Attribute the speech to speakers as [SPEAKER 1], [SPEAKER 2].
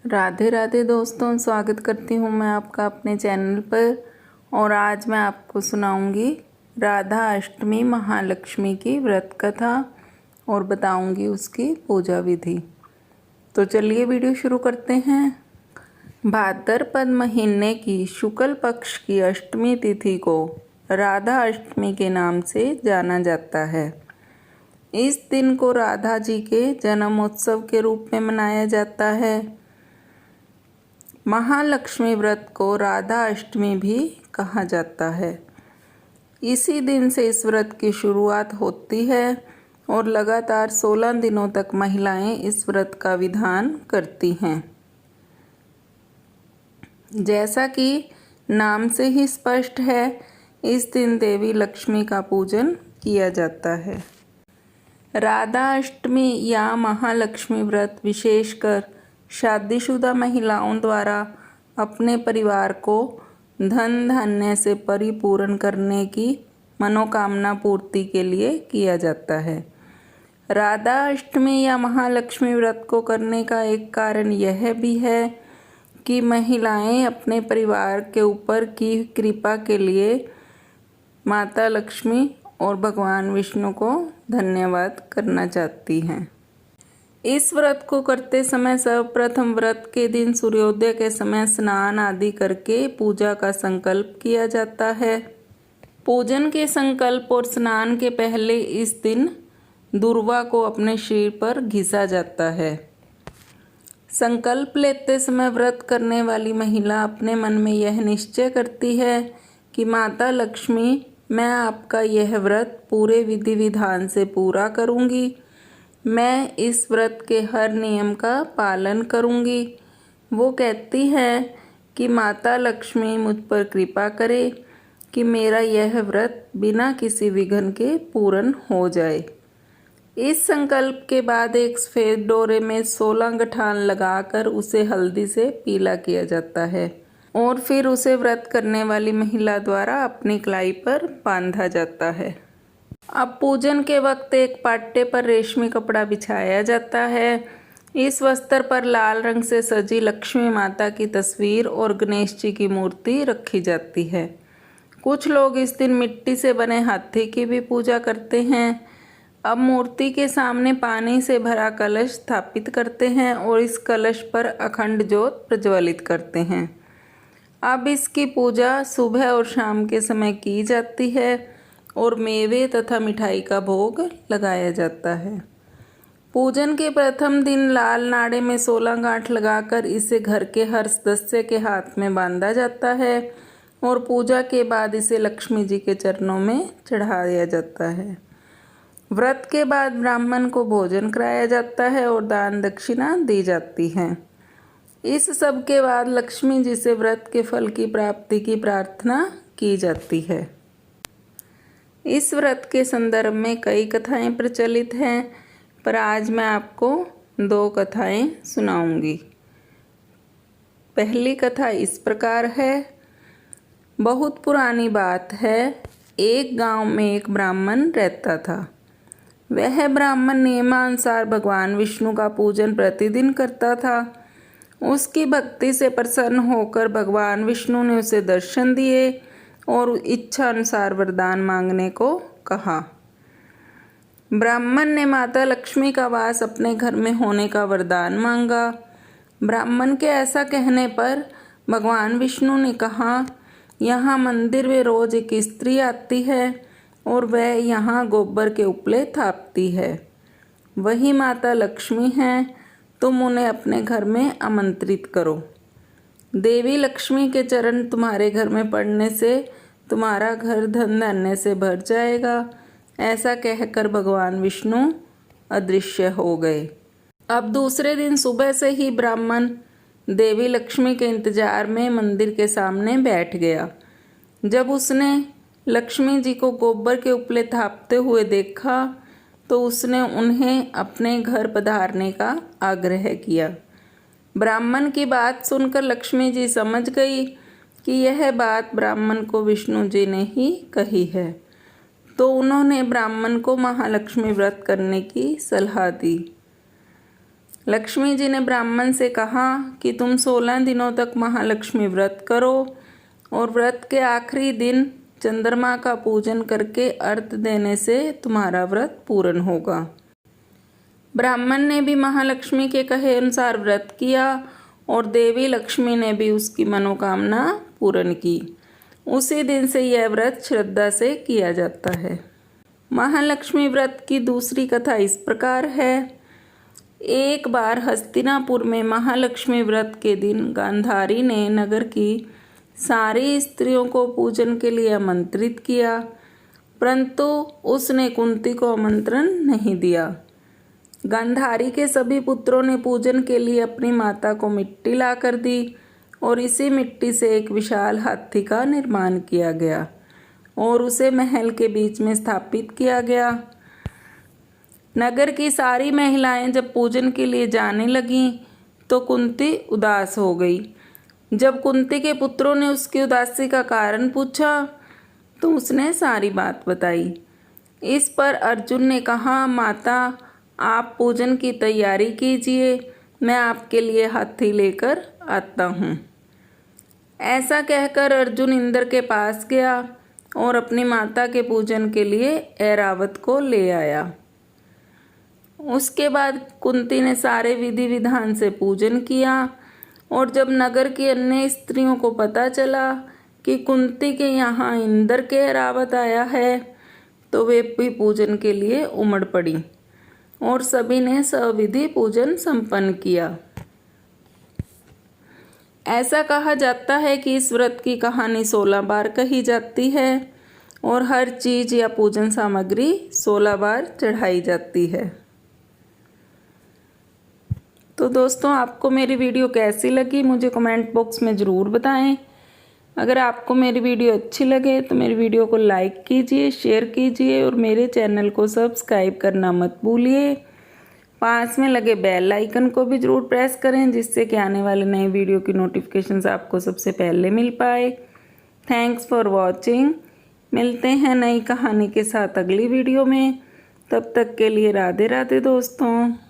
[SPEAKER 1] राधे राधे दोस्तों, स्वागत करती हूँ मैं आपका अपने चैनल पर। और आज मैं आपको सुनाऊंगी राधा अष्टमी महालक्ष्मी की व्रत कथा और बताऊंगी उसकी पूजा विधि। तो चलिए वीडियो शुरू करते हैं। भाद्रपद महीने की शुक्ल पक्ष की अष्टमी तिथि को राधा अष्टमी के नाम से जाना जाता है। इस दिन को राधा जी के जन्मोत्सव के रूप में मनाया जाता है। महालक्ष्मी व्रत को राधा अष्टमी भी कहा जाता है। इसी दिन से इस व्रत की शुरुआत होती है और लगातार 16 दिनों तक महिलाएं इस व्रत का विधान करती हैं। जैसा कि नाम से ही स्पष्ट है, इस दिन देवी लक्ष्मी का पूजन किया जाता है। राधा अष्टमी या महालक्ष्मी व्रत विशेषकर शादीशुदा महिलाओं द्वारा अपने परिवार को धन धान्य से परिपूर्ण करने की मनोकामना पूर्ति के लिए किया जाता है। राधा अष्टमी या महालक्ष्मी व्रत को करने का एक कारण यह भी है कि महिलाएं अपने परिवार के ऊपर की कृपा के लिए माता लक्ष्मी और भगवान विष्णु को धन्यवाद करना चाहती हैं। इस व्रत को करते समय सर्वप्रथम व्रत के दिन सूर्योदय के समय स्नान आदि करके पूजा का संकल्प किया जाता है। पूजन के संकल्प और स्नान के पहले इस दिन दूर्वा को अपने शरीर पर घिसा जाता है। संकल्प लेते समय व्रत करने वाली महिला अपने मन में यह निश्चय करती है कि माता लक्ष्मी, मैं आपका यह व्रत पूरे विधि विधान से पूरा करूंगी। मैं इस व्रत के हर नियम का पालन करूंगी। वो कहती है कि माता लक्ष्मी मुझ पर कृपा करे कि मेरा यह व्रत बिना किसी विघ्न के पूर्ण हो जाए। इस संकल्प के बाद एक सफेद डोरे में 16 गठान लगाकर उसे हल्दी से पीला किया जाता है और फिर उसे व्रत करने वाली महिला द्वारा अपनी कलाई पर बांधा जाता है। अब पूजन के वक्त एक पाटे पर रेशमी कपड़ा बिछाया जाता है। इस वस्त्र पर लाल रंग से सजी लक्ष्मी माता की तस्वीर और गणेश जी की मूर्ति रखी जाती है। कुछ लोग इस दिन मिट्टी से बने हाथी की भी पूजा करते हैं। अब मूर्ति के सामने पानी से भरा कलश स्थापित करते हैं और इस कलश पर अखंड ज्योत प्रज्वलित करते हैं। अब इसकी पूजा सुबह और शाम के समय की जाती है और मेवे तथा मिठाई का भोग लगाया जाता है। पूजन के प्रथम दिन लाल नाड़े में 16 गांठ लगाकर इसे घर के हर सदस्य के हाथ में बांधा जाता है और पूजा के बाद इसे लक्ष्मी जी के चरणों में चढ़ाया जाता है। व्रत के बाद ब्राह्मण को भोजन कराया जाता है और दान दक्षिणा दी जाती है। इस सब के बाद लक्ष्मी जी से व्रत के फल की प्राप्ति की प्रार्थना की जाती है। इस व्रत के संदर्भ में कई कथाएं प्रचलित हैं, पर आज मैं आपको 2 कथाएं सुनाऊंगी। पहली कथा इस प्रकार है। बहुत पुरानी बात है, एक गांव में एक ब्राह्मण रहता था। वह ब्राह्मण नियमानुसार भगवान विष्णु का पूजन प्रतिदिन करता था। उसकी भक्ति से प्रसन्न होकर भगवान विष्णु ने उसे दर्शन दिए और इच्छा अनुसार वरदान मांगने को कहा। ब्राह्मण ने माता लक्ष्मी का वास अपने घर में होने का वरदान मांगा। ब्राह्मण के ऐसा कहने पर भगवान विष्णु ने कहा, यहाँ मंदिर में रोज एक स्त्री आती है और वह यहाँ गोबर के उपले थापती है। वही माता लक्ष्मी हैं, तुम उन्हें अपने घर में आमंत्रित करो। देवी लक्ष्मी के चरण तुम्हारे घर में पड़ने से तुम्हारा घर धन धान्य से भर जाएगा। ऐसा कहकर भगवान विष्णु अदृश्य हो गए। अब दूसरे दिन सुबह से ही ब्राह्मण देवी लक्ष्मी के इंतजार में मंदिर के सामने बैठ गया। जब उसने लक्ष्मी जी को गोबर के उपले थापते हुए देखा तो उसने उन्हें अपने घर पधारने का आग्रह किया। ब्राह्मण की बात सुनकर लक्ष्मी जी समझ गई कि यह बात ब्राह्मण को विष्णु जी ने ही कही है, तो उन्होंने ब्राह्मण को महालक्ष्मी व्रत करने की सलाह दी। लक्ष्मी जी ने ब्राह्मण से कहा कि तुम 16 दिनों तक महालक्ष्मी व्रत करो और व्रत के आखिरी दिन चंद्रमा का पूजन करके अर्घ्य देने से तुम्हारा व्रत पूर्ण होगा। ब्राह्मण ने भी महालक्ष्मी के कहे अनुसार व्रत किया और देवी लक्ष्मी ने भी उसकी मनोकामना पूर्ण की। उसी दिन से यह व्रत श्रद्धा से किया जाता है। महालक्ष्मी व्रत की दूसरी कथा इस प्रकार है। एक बार हस्तिनापुर में महालक्ष्मी व्रत के दिन गांधारी ने नगर की सारी स्त्रियों को पूजन के लिए आमंत्रित किया, परंतु उसने कुंती को आमंत्रण नहीं दिया। गांधारी के सभी पुत्रों ने पूजन के लिए अपनी माता को मिट्टी लाकर दी और इसी मिट्टी से एक विशाल हाथी का निर्माण किया गया और उसे महल के बीच में स्थापित किया गया। नगर की सारी महिलाएं जब पूजन के लिए जाने लगीं तो कुंती उदास हो गई। जब कुंती के पुत्रों ने उसकी उदासी का कारण पूछा तो उसने सारी बात बताई। इस पर अर्जुन ने कहा, माता आप पूजन की तैयारी कीजिए, मैं आपके लिए हाथी लेकर आता हूँ। ऐसा कहकर अर्जुन इंद्र के पास गया और अपनी माता के पूजन के लिए ऐरावत को ले आया। उसके बाद कुंती ने सारे विधि विधान से पूजन किया और जब नगर की अन्य स्त्रियों को पता चला कि कुंती के यहाँ इंद्र के ऐरावत आया है तो वे भी पूजन के लिए उमड़ पड़ी और सभी ने सविधि पूजन संपन्न किया। ऐसा कहा जाता है कि इस व्रत की कहानी 16 बार कही जाती है और हर चीज या पूजन सामग्री 16 बार चढ़ाई जाती है। तो दोस्तों, आपको मेरी वीडियो कैसी लगी मुझे कमेंट बॉक्स में ज़रूर बताएं। अगर आपको मेरी वीडियो अच्छी लगे तो मेरी वीडियो को लाइक कीजिए, शेयर कीजिए और मेरे चैनल को सब्सक्राइब करना मत भूलिए। पास में लगे बेल आइकन को भी ज़रूर प्रेस करें जिससे कि आने वाले नए वीडियो की नोटिफिकेशंस आपको सबसे पहले मिल पाए। Thanks for watching. मिलते हैं नई कहानी के साथ अगली वीडियो में। तब तक के लिए राधे राधे दोस्तों।